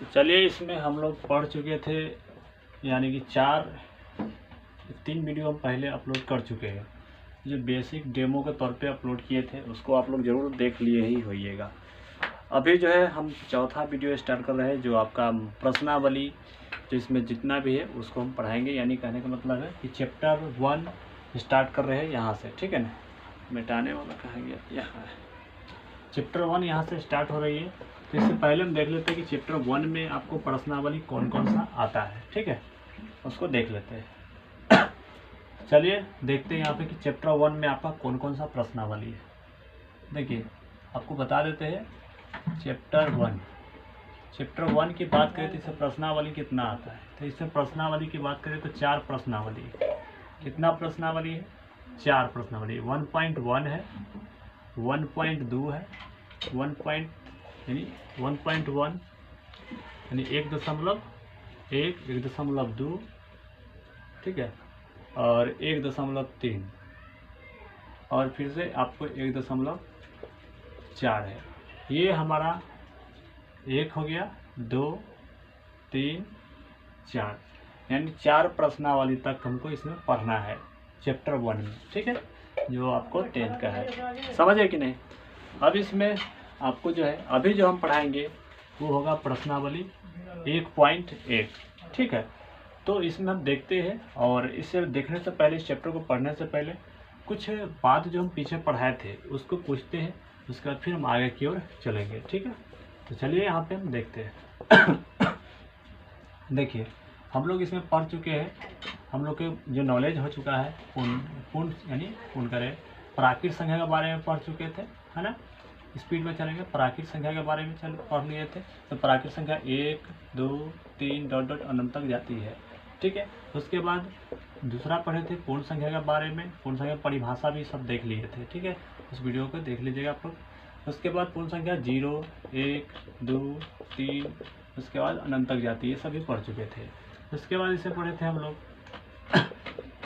तो चलिए, इसमें हम लोग पढ़ चुके थे, यानी कि 3 वीडियो हम पहले अपलोड कर चुके हैं। जो बेसिक डेमो के तौर पे अपलोड किए थे उसको आप लोग ज़रूर देख लिए ही होइएगा। अभी जो है हम चौथा वीडियो स्टार्ट कर रहे हैं, जो आपका प्रश्नावली, जो इसमें जितना भी है उसको हम पढ़ाएंगे। यानी कहने का मतलब है कि चैप्टर 1 स्टार्ट कर रहे हैं यहाँ से, ठीक है ना। मिटाने वाला कहाँ गया, यहाँ है। चैप्टर 1 यहाँ से स्टार्ट हो रही है। तो इससे पहले हम देख लेते हैं कि चैप्टर 1 में आपको प्रश्नावली कौन कौन सा आता है, ठीक है, उसको देख लेते हैं। चलिए देखते हैं यहाँ पे कि चैप्टर 1 में आपका कौन कौन सा प्रश्नावली है। देखिए, आपको बता देते हैं चैप्टर 1 की बात करें तो इससे प्रश्नावली कितना आता है। तो इससे प्रश्नावली की बात करें तो 4 प्रश्नावली। कितना प्रश्नावली है? 4 प्रश्नावली। 1.1 है, 1.2 है, 1.1 यानी 1.1, 1.2, ठीक है, और 1.3, और फिर से आपको 1.4 है। ये हमारा 1 हो गया, 2, 3, 4, यानी 4 प्रश्नावली तक हमको इसमें पढ़ना है चैप्टर 1 में, ठीक है, जो आपको 10th का है। समझे कि नहीं? अब इसमें आपको जो है अभी जो हम पढ़ाएंगे वो होगा प्रश्नावली 1.1, ठीक है। तो इसमें हम देखते हैं, और इसे देखने से पहले, इस चैप्टर को पढ़ने से पहले कुछ बात जो हम पीछे पढ़ाए थे उसको पूछते हैं, उसके बाद फिर हम आगे की ओर चलेंगे, ठीक है। तो चलिए यहाँ पे हम देखते हैं। देखिए, हम लोग इसमें पढ़ चुके हैं, हम लोग के जो नॉलेज हो चुका है पूर्ण करें, प्राकृत संख्या के बारे में पढ़ चुके थे, है ना। स्पीड में चलेंगे, प्राकृत संख्या के बारे में पढ़ लिए थे। तो प्राकृत संख्या 1, 2, 3 डॉट अनंत तक जाती है, ठीक है। उसके बाद दूसरा पढ़े थे पूर्ण संख्या के बारे में, पूर्ण संख्या परिभाषा भी सब देख लिए थे, ठीक है। उस वीडियो को देख लीजिएगा आप लोग। उसके बाद पूर्ण संख्या 0, 1, 2, 3, उसके बाद अनंत तक जाती है, सभी पढ़ चुके थे। उसके बाद इसे पढ़े थे हम लोग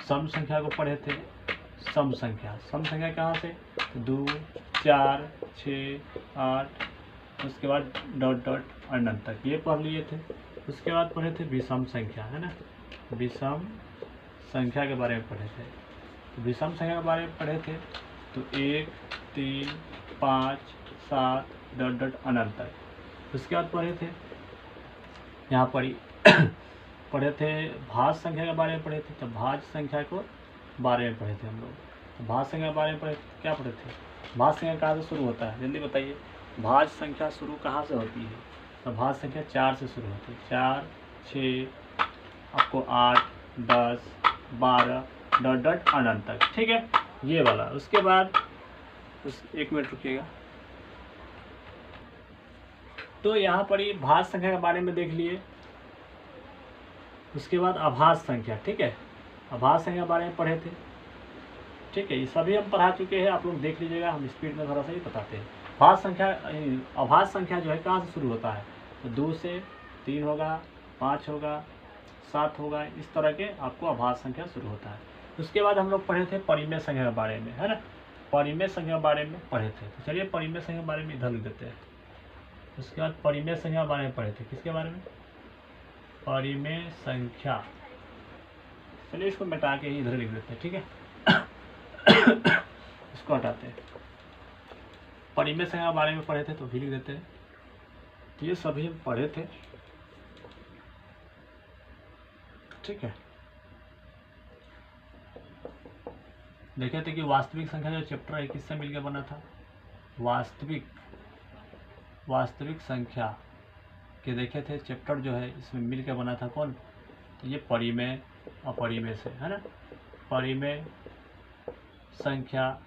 सम संख्या को पढ़े थे। सम संख्या कहाँ से? 2, 4, 6, 8, उसके बाद डॉट अनंत तक, ये पढ़ लिए थे। उसके बाद पढ़े थे विषम संख्या, है ना, विषम संख्या के बारे में पढ़े थे। तो विषम संख्या के बारे में पढ़े थे, तो 1, 3, 5, 7 डॉट अनंत तक। उसके बाद पढ़े थे, यहाँ पढ़े थे भाज्य संख्या के बारे में पढ़े थे। तो भाज्य संख्या को बारे में पढ़े थे हम लोग। तो भाज्य संख्या के बारे में क्या पढ़े थे? भाज्य संख्या कहाँ से शुरू होता है, जल्दी बताइए। भाज्य संख्या शुरू कहाँ से होती है? तो भाज्य संख्या 4 से शुरू होती है। 4, 6, आपको 8, 10, 12 डॉट अनंत तक, ठीक है, ये वाला। उसके बाद एक मिनट रुकिएगा। तो यहाँ पर ये भाज्य संख्या के बारे में देख लिए। उसके बाद अभाज्य संख्या, ठीक है, अभाज्य संख्या के बारे में पढ़े थे, ठीक है। ये सभी हम पढ़ा चुके हैं, आप लोग देख लीजिएगा, हम स्पीड में थोड़ा सा ही बताते हैं। अभाज्य संख्या जो है कहाँ से शुरू होता है? तो 2 से 3 होगा, 5 होगा, 7 होगा, इस तरह के आपको अभाज्य संख्या शुरू होता है। उसके बाद हम लोग पढ़े थे परिमेय संख्या के बारे में, है ना, परिमेय संख्या के बारे में पढ़े थे। तो चलिए परिमेय संख्या के बारे में इधर लिख देते हैं। उसके बाद परिमेय संख्या के बारे में पढ़े थे। किसके बारे में? परिमेय संख्या। चलिए इसको मिटा के ही इधर लिख देते हैं, ठीक है। इसको हटाते हैं। परिमेय संख्या के बारे में पढ़े थे तो भी लिख देते हैं। ये सभी हम पढ़े थे, ठीक है। देखे थे कि वास्तविक संख्या जो चैप्टर है किससे मिलकर बना था? वास्तविक संख्या के देखे थे चैप्टर जो है इसमें मिलकर बना था कौन? तो ये परिमेय अपरिमेय से, है ना, परिमेय संख्या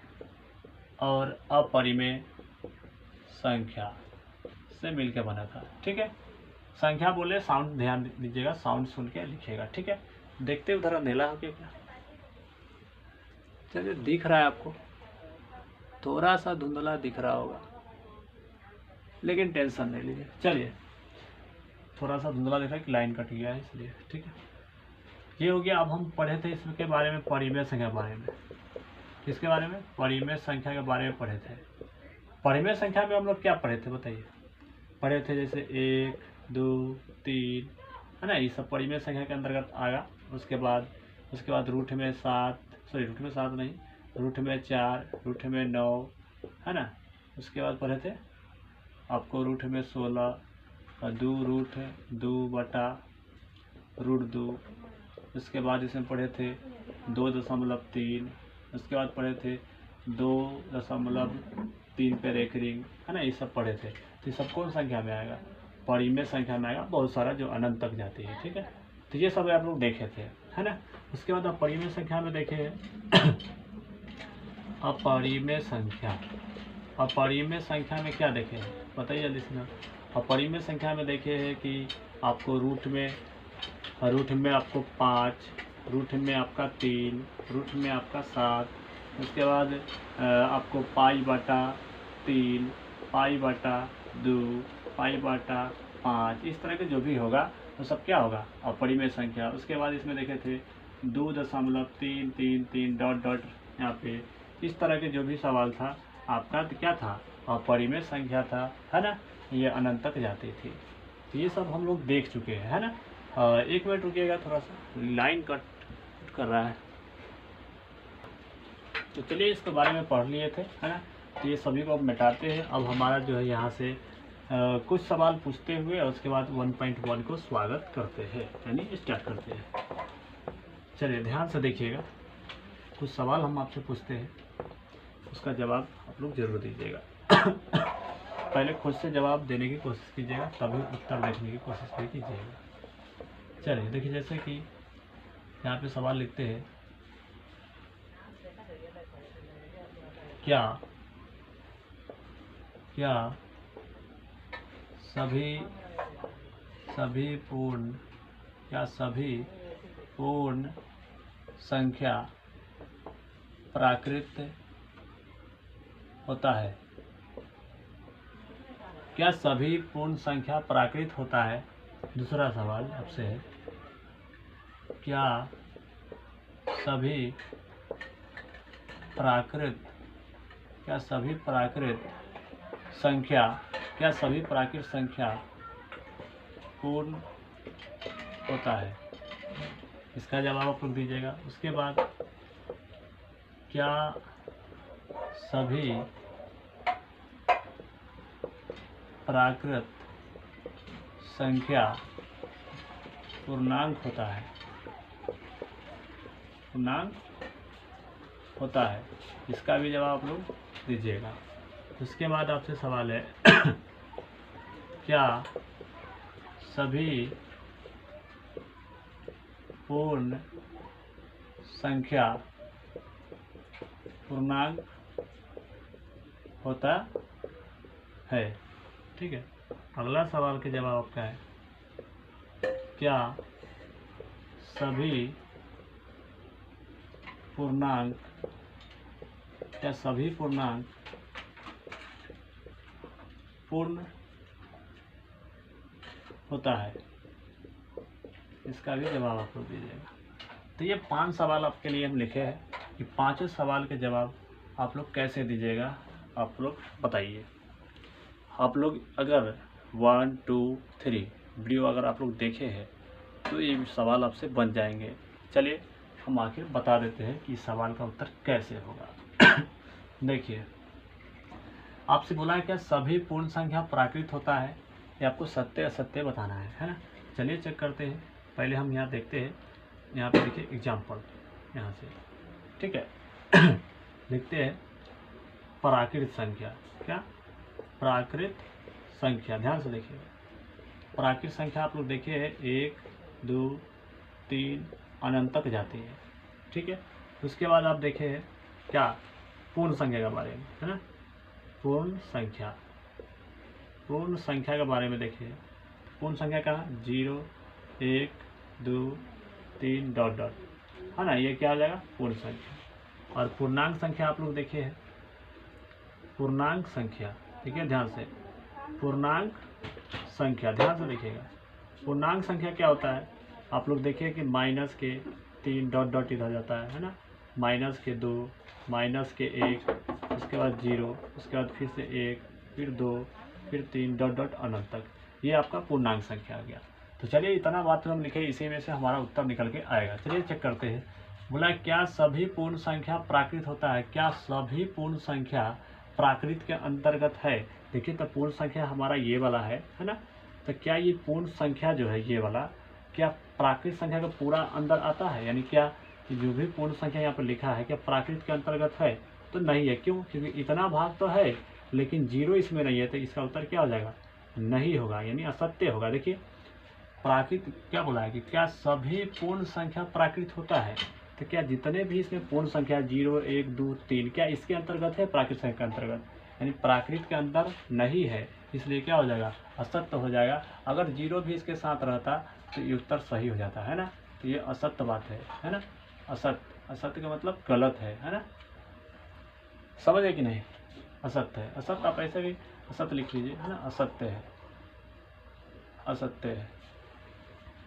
और अपरिमेय संख्या से मिलकर बना था, ठीक है। संख्या बोले, साउंड ध्यान दीजिएगा, साउंड सुन के लिखिएगा, ठीक है। देखते उधर अंधेला हो गया क्या? चलिए, दिख रहा है आपको, थोड़ा सा धुंधला दिख रहा होगा, लेकिन टेंशन नहीं लीजिए। चलिए, थोड़ा सा धुंधला दिख रहा है कि लाइन कट गया है इसलिए, ठीक है। ये हो गया। अब हम पढ़े थे इसके बारे में, परिमेय संख्या के बारे में। किसके बारे में? परिमेय संख्या के बारे में पढ़े थे। परिमेय संख्या में हम लोग क्या पढ़े थे बताइए? पढ़े थे जैसे 1, 2 3, है ना, ये सब परिमेय संख्या के अंतर्गत आएगा। उसके बाद रूट में 7, रूट में 7 नहीं, रूट में 4, रूट में 9, है ना। उसके बाद पढ़े थे आपको रूट में 16 और 2√2/√2। उसके बाद इसमें पढ़े थे 2.3। उसके बाद पढ़े थे 2.3 पे रेकरिंग, है ना, ये सब पढ़े थे। तो ये सब कौन संख्या में आएगा? परिमेय संख्या में आएगा, बहुत सारा जो अनंत तक जाती है, ठीक है। तो ये सब आप लोग देखे थे, है ना। उसके बाद आप परिमेय संख्या में देखे हैं अपरिमेय संख्या में क्या देखे हैं बताइए जल्दी से ना। अपरिमेय संख्या में देखे हैं कि आपको रूट में आपको 5, रूट में आपका 3, रूट में आपका 7, उसके बाद आपको π/3, π/2, π/5, इस तरह के जो भी होगा वो सब क्या होगा? अपरिमेय संख्या। उसके बाद इसमें देखे थे 2.333 ... यहाँ पे इस तरह के जो भी सवाल था आपका क्या था? अपरिमेय संख्या था, है ना, ये अनंत तक जाती थी। तो ये सब हम लोग देख चुके हैं, है ना। 1 मिनट रुकिएगा, थोड़ा सा लाइन कट कर रहा है। तो चलिए इसके बारे में पढ़ लिए थे, है ना। तो ये सभी को अब मिटाते हैं। अब हमारा जो है यहाँ से कुछ सवाल पूछते हुए और उसके बाद 1.1 को स्वागत करते हैं, यानी स्टार्ट करते हैं। चलिए ध्यान से देखिएगा, कुछ सवाल हम आपसे पूछते हैं, उसका जवाब आप लोग जरूर दीजिएगा। पहले खुद से जवाब देने की कोशिश कीजिएगा, तभी उत्तर देखने की कोशिश भी कीजिएगा। चलिए देखिए, जैसे कि यहाँ पे सवाल लिखते हैं, क्या सभी पूर्ण संख्या प्राकृत होता है? क्या सभी पूर्ण संख्या प्राकृत होता है? दूसरा सवाल आपसे है, क्या सभी प्राकृत संख्या पूर्ण होता है? इसका जवाब आप लोग दीजिएगा। उसके बाद क्या सभी प्राकृत संख्या पूर्णांक होता है? इसका भी जवाब आप लोग दीजिएगा। उसके बाद आपसे सवाल है, क्या सभी पूर्ण संख्या पूर्णांक होता है? ठीक है। अगला सवाल के जवाब आपका है, क्या सभी पूर्णांक पूर्ण होता है? इसका भी जवाब आप लोग दीजिएगा। तो ये 5 सवाल आपके लिए हम लिखे हैं कि 5 सवाल के जवाब आप लोग कैसे दीजिएगा, आप लोग बताइए। आप लोग अगर 1 2 3 वीडियो अगर आप लोग देखे हैं तो ये सवाल आपसे बन जाएंगे। चलिए हम आखिर बता देते हैं कि इस सवाल का उत्तर कैसे होगा। देखिए, आपसे बोला है क्या सभी पूर्ण संख्या प्राकृत होता है, ये आपको सत्य असत्य बताना है ना। चलिए चेक करते हैं। पहले हम यहाँ देखते हैं, यहाँ पे देखिए एग्जाम्पल यहाँ से, ठीक है। लिखते हैं प्राकृत संख्या। क्या? प्राकृत संख्या। ध्यान से देखिए, प्राकृत संख्या आप लोग देखिए 1 2 3 अनंत तक जाती है, ठीक है। उसके बाद आप देखे क्या पूर्ण संख्या के बारे में, है ना। पूर्ण संख्या के बारे में देखिए। पूर्ण संख्या का 0 1 2 3 ... है ना, ये क्या हो जाएगा? पूर्ण संख्या। और पूर्णांक संख्या आप लोग देखिए है, पूर्णांक संख्या, ठीक है। ध्यान से, पूर्णांक संख्या ध्यान से देखिएगा। पूर्णांक संख्या क्या होता है? आप लोग देखिए कि माइनस के 3 ... इधर जाता है ना, माइनस के 2, माइनस के 1, उसके बाद 0, उसके बाद फिर से 1, फिर 2, फिर 3 ... अनंत तक। ये आपका पूर्णांक संख्या आ गया। तो चलिए इतना बात हम लिखे, इसी में से हमारा उत्तर निकल के आएगा। चलिए चेक करते हैं। बोला क्या सभी पूर्ण संख्या प्राकृत होता है? क्या सभी पूर्ण संख्या प्राकृत के अंतर्गत है? देखिए तो पूर्ण संख्या हमारा ये वाला है ना, तो क्या ये पूर्ण संख्या जो है ये वाला क्या प्राकृत संख्या का पूरा अंदर आता है? यानी क्या जो भी पूर्ण संख्या यहाँ पर लिखा है क्या प्राकृत के अंतर्गत है? तो नहीं है। क्यों? क्योंकि इतना भाग तो है लेकिन जीरो इसमें नहीं है, तो इसका उत्तर क्या हो जाएगा? नहीं होगा, यानी असत्य होगा। देखिए प्राकृत क्या बोला है कि क्या सभी पूर्ण संख्या प्राकृत होता है? तो क्या जितने भी इसमें पूर्ण संख्या 0, 1, 2, 3 क्या इसके अंतर्गत है? प्राकृत संख्या के अंतर्गत, यानी प्राकृत के अंदर नहीं है, इसलिए क्या हो जाएगा? असत्य हो जाएगा। अगर 0 भी इसके साथ रहता तो ये उत्तर सही हो जाता है ना। तो ये असत्य बात है ना। असत्य, असत्य का मतलब गलत है ना। समझ है कि नहीं? असत्य है। असत्य आप ऐसे भी असत्य लिख लीजिए है ना, असत्य है, असत्य है।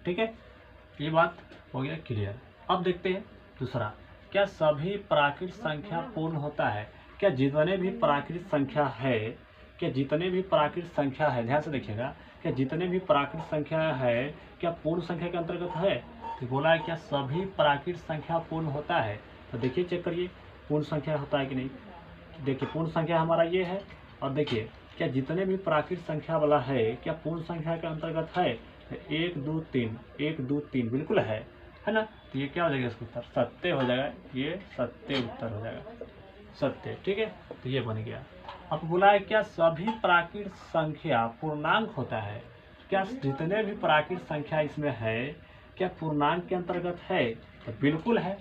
ठीक है, ये बात हो गया क्लियर। अब देखते हैं दूसरा, क्या सभी प्राकृत संख्या पूर्ण होता है? क्या जितने भी प्राकृत संख्या है, क्या जितने भी प्राकृत संख्या है, ध्यान से देखिएगा, क्या जितने भी प्राकृत संख्या है क्या पूर्ण संख्या के अंतर्गत है? तो बोला है क्या सभी प्राकृत संख्या पूर्ण होता है? तो देखिए चेक करिए पूर्ण संख्या होता है कि नहीं। देखिए पूर्ण संख्या हमारा ये है, और देखिए क्या जितने भी प्राकृत संख्या वाला है क्या पूर्ण संख्या के अंतर्गत है? 1, 2, 3, 1, 2, 3 बिल्कुल है ना। तो ये क्या हो जाएगा? इसका उत्तर सत्य हो जाएगा। ये सत्य उत्तर हो जाएगा, सत्य। ठीक है, तो ये बन गया। अब बोला है क्या सभी प्राकृत संख्या पूर्णांक होता है? क्या जितने भी प्राकृत संख्या इसमें है क्या पूर्णांक के अंतर्गत है? तो बिल्कुल है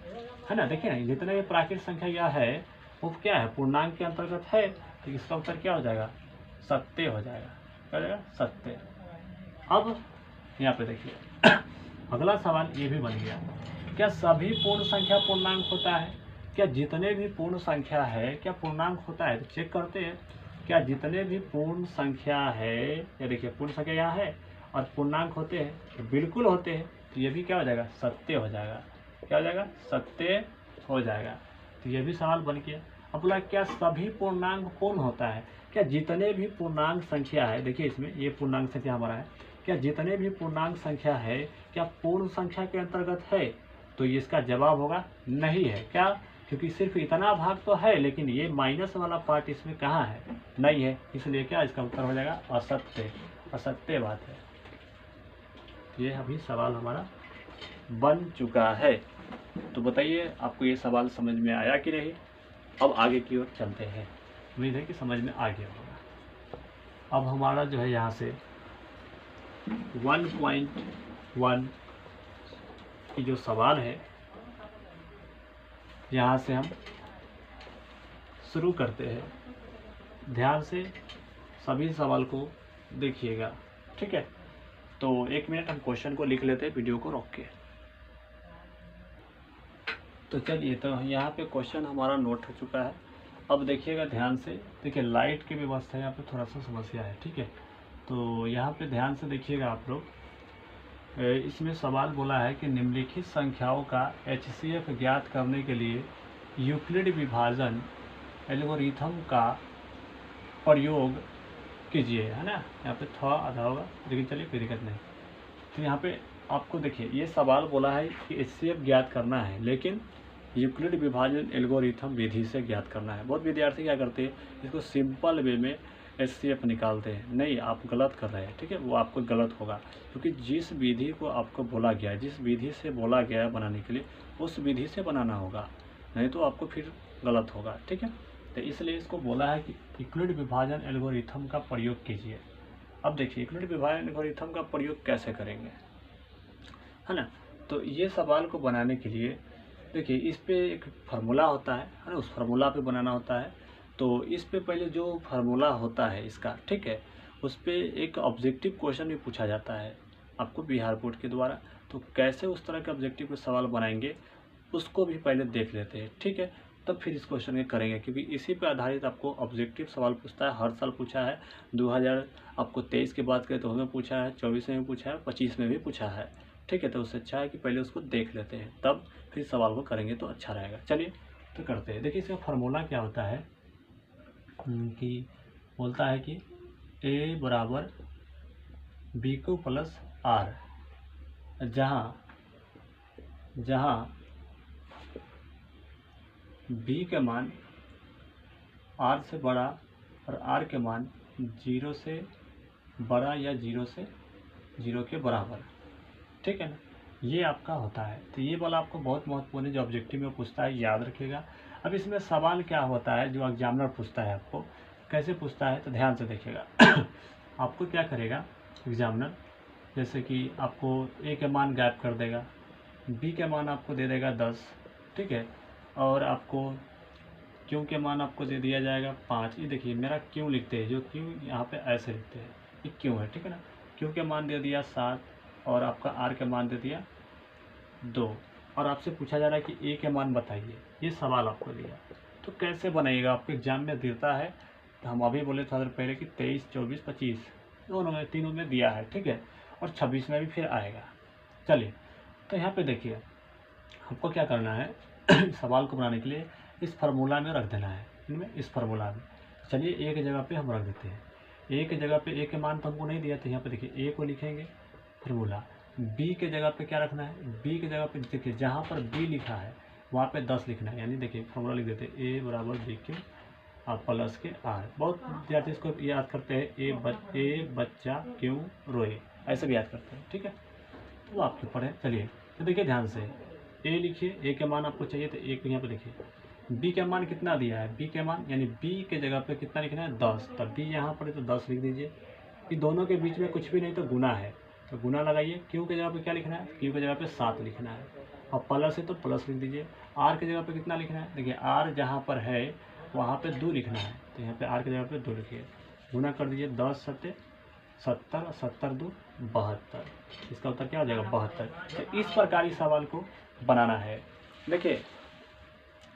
ना। देखिए ना जितने भी प्राकृत संख्या यह है वो क्या है? पूर्णांक के अंतर्गत है, तो इसका उत्तर क्या हो जाएगा? सत्य हो जाएगा। क्या हो जाएगा? सत्य। अब यहाँ पे देखिए अगला सवाल ये भी बन गया, क्या सभी पूर्ण संख्या पूर्णांक होता है? क्या जितने भी पूर्ण संख्या है क्या पूर्णांक होता है? तो चेक करते हैं, क्या जितने भी पूर्ण संख्या है, ये देखिए पूर्ण संख्या यहाँ है और पूर्णांक होते हैं, तो बिल्कुल होते हैं। तो ये भी क्या हो जाएगा? सत्य हो जाएगा। क्या हो जाएगा? सत्य हो जाएगा। तो ये भी सवाल बन गया। अब बोला क्या सभी पूर्णांक पूर्ण होता है? क्या जितने भी पूर्णांक संख्या है, देखिए इसमें ये पूर्णांक संख्या हमारा है, क्या जितने भी पूर्णांक संख्या है क्या पूर्ण संख्या के अंतर्गत है? तो इसका जवाब होगा नहीं है। क्या? क्योंकि सिर्फ इतना भाग तो है लेकिन ये माइनस वाला पार्ट इसमें कहाँ है? नहीं है, इसलिए क्या इसका उत्तर हो जाएगा? असत्य। असत्य बात है। ये अभी सवाल हमारा बन चुका है। तो बताइए आपको ये सवाल समझ में आया कि नहीं? अब आगे की ओर चलते हैं, उम्मीद है कि समझ में आ गया होगा। अब हमारा जो है यहाँ से 1.1 की जो सवाल है यहाँ से हम शुरू करते हैं। ध्यान से सभी सवाल को देखिएगा, ठीक है? तो 1 मिनट हम क्वेश्चन को लिख लेते हैं वीडियो को रोक के। तो चलिए, तो यहाँ पे क्वेश्चन हमारा नोट हो चुका है। अब देखिएगा ध्यान से। देखिए लाइट की व्यवस्था यहाँ पे थोड़ा सा समस्या है, ठीक है? तो यहाँ पे ध्यान से देखिएगा आप लोग। इसमें सवाल बोला है कि निम्नलिखित संख्याओं का HCF ज्ञात करने के लिए यूक्लिड विभाजन एल्गोरिथम का प्रयोग कीजिए, है ना। यहाँ पे थोड़ा आधा होगा लेकिन चलिए कोई दिक्कत नहीं। तो यहाँ पे आपको देखिए ये सवाल बोला है कि HCF ज्ञात करना है लेकिन यूक्लिड विभाजन एल्गोरिथम विधि से ज्ञात करना है। बहुत विद्यार्थी क्या करते हैं, इसको सिंपल वे में HCF निकालते हैं। नहीं, आप गलत कर रहे हैं, ठीक है? वो आपको गलत होगा, क्योंकि जिस विधि को आपको बोला गया है, जिस विधि से बोला गया है बनाने के लिए, उस विधि से बनाना होगा, नहीं तो आपको फिर गलत होगा, ठीक है? तो इसलिए इसको बोला है कि यूक्लिड विभाजन एल्गोरिथम का प्रयोग कीजिए। अब देखिए यूक्लिड विभाजन एल्गोरिथम का प्रयोग कैसे करेंगे, है ना। तो ये सवाल को बनाने के लिए देखिए इस पे एक फार्मूला होता है ना, उस फार्मूला पे बनाना होता है। तो इस पे पहले जो फार्मूला होता है इसका, ठीक है, उस पे एक ऑब्जेक्टिव क्वेश्चन भी पूछा जाता है आपको बिहार बोर्ड के द्वारा। तो कैसे उस तरह के ऑब्जेक्टिव के सवाल बनाएंगे उसको भी पहले देख लेते हैं, ठीक है? तब फिर इस क्वेश्चन में करेंगे, क्योंकि इसी पे आधारित आपको ऑब्जेक्टिव सवाल पूछता है। हर साल पूछा है, 2023 की बात करें तो उसमें पूछा है, 24 में भी पूछा है, 25 में भी पूछा है, ठीक है? तो उससे अच्छा है कि पहले उसको देख लेते हैं, तब फिर सवाल को करेंगे तो अच्छा रहेगा। चलिए तो करते हैं। देखिए इसका फार्मूला क्या होता है कि बोलता है कि A बराबर बी क्यू प्लस आर, जहाँ बी के मान आर से बड़ा और आर के मान 0 से बड़ा या 0 के बराबर, ठीक है ना, ये आपका होता है। तो ये वाला आपको बहुत महत्वपूर्ण है, जो ऑब्जेक्टिव में पूछता है, याद रखिएगा। अब इसमें सवाल क्या होता है जो एग्जामिनर पूछता है, आपको कैसे पूछता है, तो ध्यान से देखिएगा। आपको क्या करेगा एग्जामिनर, जैसे कि आपको ए के मान गायब कर देगा, बी के मान आपको दे देगा 10, ठीक है, और आपको क्यू के मान आपको दे दिया जाएगा 5। ये देखिए मेरा क्यू लिखते हैं, जो क्यू यहाँ पे ऐसे लिखते हैं, ये क्यू है, ठीक है ना। क्यू के मान दे दिया 7 और आपका आर के मान दे दिया 2, और आपसे पूछा जा रहा है कि ए के मान बताइए, ये सवाल आपको दिया। तो कैसे बनाइएगा, आपके एग्जाम में देता है, तो हम अभी बोले थोड़ा देर पहले कि 23, 24, 25 दोनों में, तीनों में दिया है, ठीक है, और 26 में भी फिर आएगा। चलिए, तो यहाँ पे देखिए हमको क्या करना है, सवाल को बनाने के लिए इस फार्मूला में रख देना है, इनमें इस फार्मूला में। चलिए ए की जगह पे हम रख देते हैं, ए की जगह पे ए के मान तो हमको नहीं दिया, तो यहाँ पे देखिए ए को लिखेंगे फार्मूला। बी के जगह पे क्या रखना है, बी के जगह पे देखिए जहाँ पर बी लिखा है वहाँ पे 10 लिखना है, यानी देखिए फार्मूला लिख देते हैं ए बराबर बी क्यू प्लस के आर। बहुत विद्यार्थी इसको याद करते हैं, ए बच्चा क्यों रोए, ऐसे भी याद करते हैं, ठीक है, तो वो आपके ऊपर है। चलिए, तो देखिए ध्यान से, ए लिखिए, ए के मान आपको चाहिए तो ए को यहाँ पे देखिए, बी का मान कितना दिया है, बी के मान यानी बी के जगह पे कितना लिखना है 10, तब बी यहाँ पर है तो 10 लिख दीजिए। ये दोनों के बीच में कुछ भी नहीं तो गुना है, तो गुना लगाइए। क्यू के जगह पे क्या लिखना है, क्यू के जगह पे 7 लिखना है, और प्लस है तो प्लस लिख दीजिए। आर के जगह पे कितना लिखना है, देखिए आर जहाँ पर है वहाँ पे 2 लिखना है, तो यहाँ पे आर के जगह पे 2 लिखिए, गुना कर दीजिए, 10 सत्ते 70, 70 2 72, इसका उत्तर क्या हो जाएगा 72। तो इस प्रकार इस सवाल को बनाना है। देखिए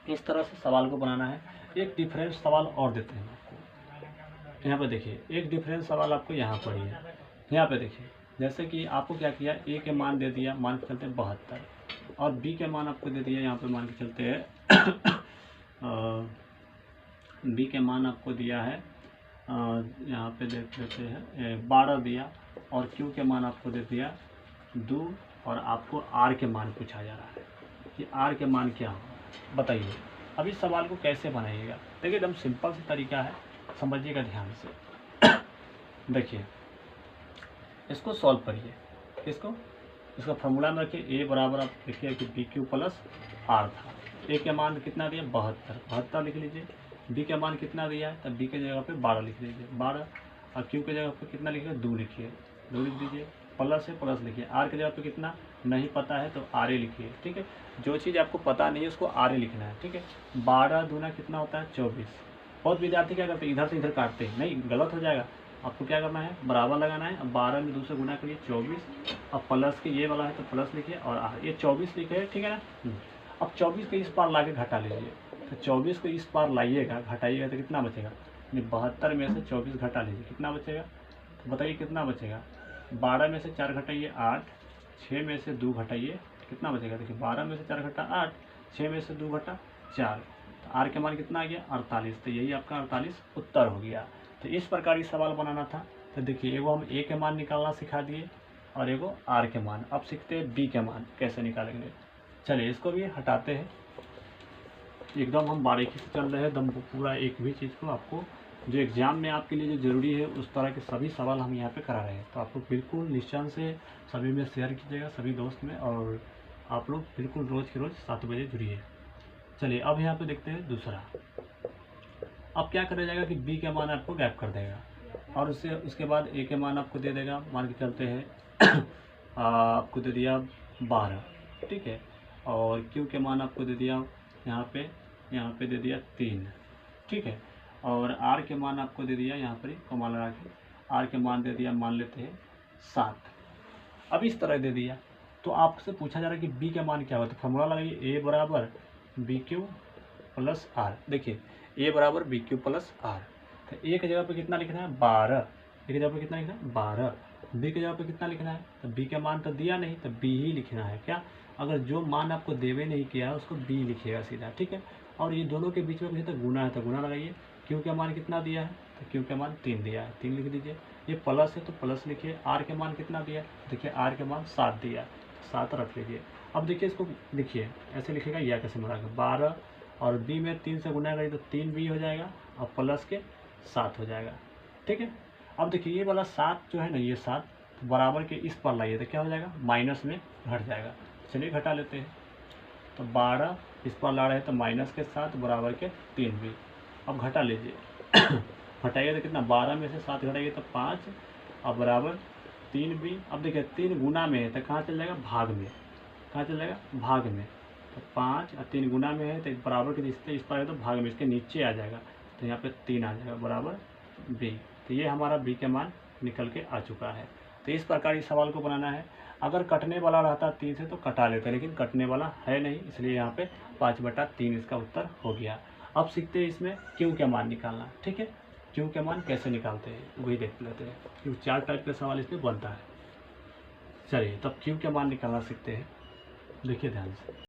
इस तरह से सवाल को बनाना है। एक डिफरेंस सवाल और देते हैं आपको, यहाँ पे देखिए एक डिफरेंस सवाल आपको यहाँ पर ही है। यहाँ पे देखिए जैसे कि आपको क्या किया, ए के मान दे दिया, मान के चलते 72, और बी के मान आपको दे दिया, यहाँ पे मान के चलते हैं बी के मान आपको दिया है, यहाँ पे देख लेते हैं 12 दिया, और क्यू के मान आपको दे दिया 2, और आपको आर के मान पूछा जा रहा है कि आर के मान क्या होगा, बताइए। अब इस सवाल को कैसे बनाइएगा, देखिए एकदम सिंपल सा तरीका है, समझिएगा ध्यान से। देखिए इसको सॉल्व करिए, इसका फार्मूला में रखिए, ए बराबर आप लिखिए कि बी क्यू प्लस आर था। ए के मान कितना दिया 72 लिख लीजिए, बी के मान कितना दिया है, तब बी के जगह पे 12 लिख लीजिए 12, और क्यू के जगह पे कितना लिखिए 2 लिखिए, 2 लिख दीजिए, प्लस है प्लस लिखिए, आर के जगह पे कितना नहीं पता है तो आर ए लिखिए, ठीक है, जो चीज़ आपको पता नहीं है उसको आर ए लिखना है, ठीक है। 12 दूना कितना होता है 24। बहुत विद्यार्थी क्या करते हैं, इधर से इधर काटते हैं, नहीं गलत हो जाएगा, आपको क्या करना है बराबर लगाना है। अब 12 में 2 से गुना करिए 24, अब प्लस के ये वाला है तो प्लस लिखिए, और आर ये 24 लिखे, ठीक है ना। अब 24 को इस पार ला के घटा लीजिए, तो 24 को इस पार लाइएगा, घटाइएगा तो कितना बचेगा, 72 में से 24 घटा लीजिए, कितना बचेगा, तो बताइए कितना बचेगा। 12 में से 4 घटाइए 8, 6 में से 2 घटाइए, कितना बचेगा, देखिए 12 में से 4 घटा 8, 6 में से 2 घटा 4, तो आर के मान कितना आ गया 48, तो यही आपका 48 उत्तर हो गया। तो इस प्रकार की सवाल बनाना था। तो देखिए एगो हम ए के मान निकालना सिखा दिए, और एगो आर के मान। अब सीखते हैं बी के मान कैसे निकालेंगे। चलिए इसको भी हटाते हैं, एकदम हम बारीकी से चल रहे हैं, एकदम पूरा एक भी चीज़ को आपको जो एग्ज़ाम में आपके लिए जो ज़रूरी है उस तरह के सभी सवाल हम यहाँ पे करा रहे हैं। तो आप लोग बिल्कुल निश्चय से सभी में शेयर कीजिएगा, सभी दोस्त में, और आप लोग बिल्कुल रोज़ के रोज़ 7 बजे जुड़िए। चलिए अब यहाँ पे देखते हैं दूसरा। अब क्या करा जाएगा कि बी के मान आपको गैप कर देगा, और उसके बाद ए के मान आपको दे देगा, मान के चलते हैं आपको दे दिया 12, ठीक है, और क्यू के मान आपको दे दिया यहाँ पे दे दिया 3, ठीक है, और आर के मान आपको दे दिया यहाँ पर ही कॉमा लगा के, आर के मान दे दिया, मान लेते हैं 7। अब इस तरह दे दिया, तो आपसे पूछा जा रहा है कि बी का मान क्या होता है, फॉर्मूला लगाइए, ए बराबर बी क्यू प्लस आर। देखिए ए बराबर बी क्यू प्लस आर, तो ए की जगह पे कितना लिखना है 12, ए की जगह पे कितना लिखना है 12, बी की जगह पे कितना लिखना है, तो बी का मान तो दिया नहीं तो बी ही लिखना है। क्या, अगर जो मान आपको देवे नहीं किया है उसको बी लिखिएगा सीधा, ठीक है। और ये दोनों के बीच में कुछ तो गुना है, तो गुना लगाइए। क्यू का मान कितना दिया है, तो क्यू का मान 3 दिया है, 3 लिख दीजिए। ये प्लस है तो प्लस लिखिए। आर के मान कितना दिया, देखिए आर के मान 7 दिया, 7 रख लीजिए। अब देखिए इसको देखिए ऐसे लिखेगा या कैसे मिलाएगा, 12 और बी में 3 से गुना करिए तो 3 बी हो जाएगा और प्लस के 7 हो जाएगा। ठीक है, अब देखिए ये वाला 7 जो है ना, ये 7 बराबर के इस पर लाइए तो क्या हो जाएगा, माइनस में घट जाएगा। चलिए घटा लेते हैं, तो 12 इस पर ला रहे हैं तो माइनस के 7 बराबर के 3 बी। अब घटा लीजिए घटाइए तो कितना, 12 में से 7 घटाइए तो 5 और बराबर 3 बी। अब देखिए 3 गुना में है तो कहाँ चल जाएगा, भाग में, कहाँ चल जाएगा, भाग में। तो 5 और 3 गुना में है तो बराबर के रिश्ते इस पर है तो भाग में, इसके नीचे आ जाएगा तो यहाँ पे 3 आ जाएगा बराबर बी। तो ये हमारा बी का मान निकल के आ चुका है। तो इस प्रकार इस सवाल को बनाना है। अगर कटने वाला रहता 3 से तो कटा लेते, लेकिन कटने वाला है नहीं, इसलिए यहाँ पे 5/3 इसका उत्तर हो गया। अब सीखते हैं इसमें क्यों का मान निकालना। ठीक है, क्यों का मान कैसे निकालते हैं वही देख लेते हैं, क्योंकि 4 टाइप का सवाल इसमें बनता है। चलिए तब क्यों का मान निकालना सीखते हैं, देखिए ध्यान से।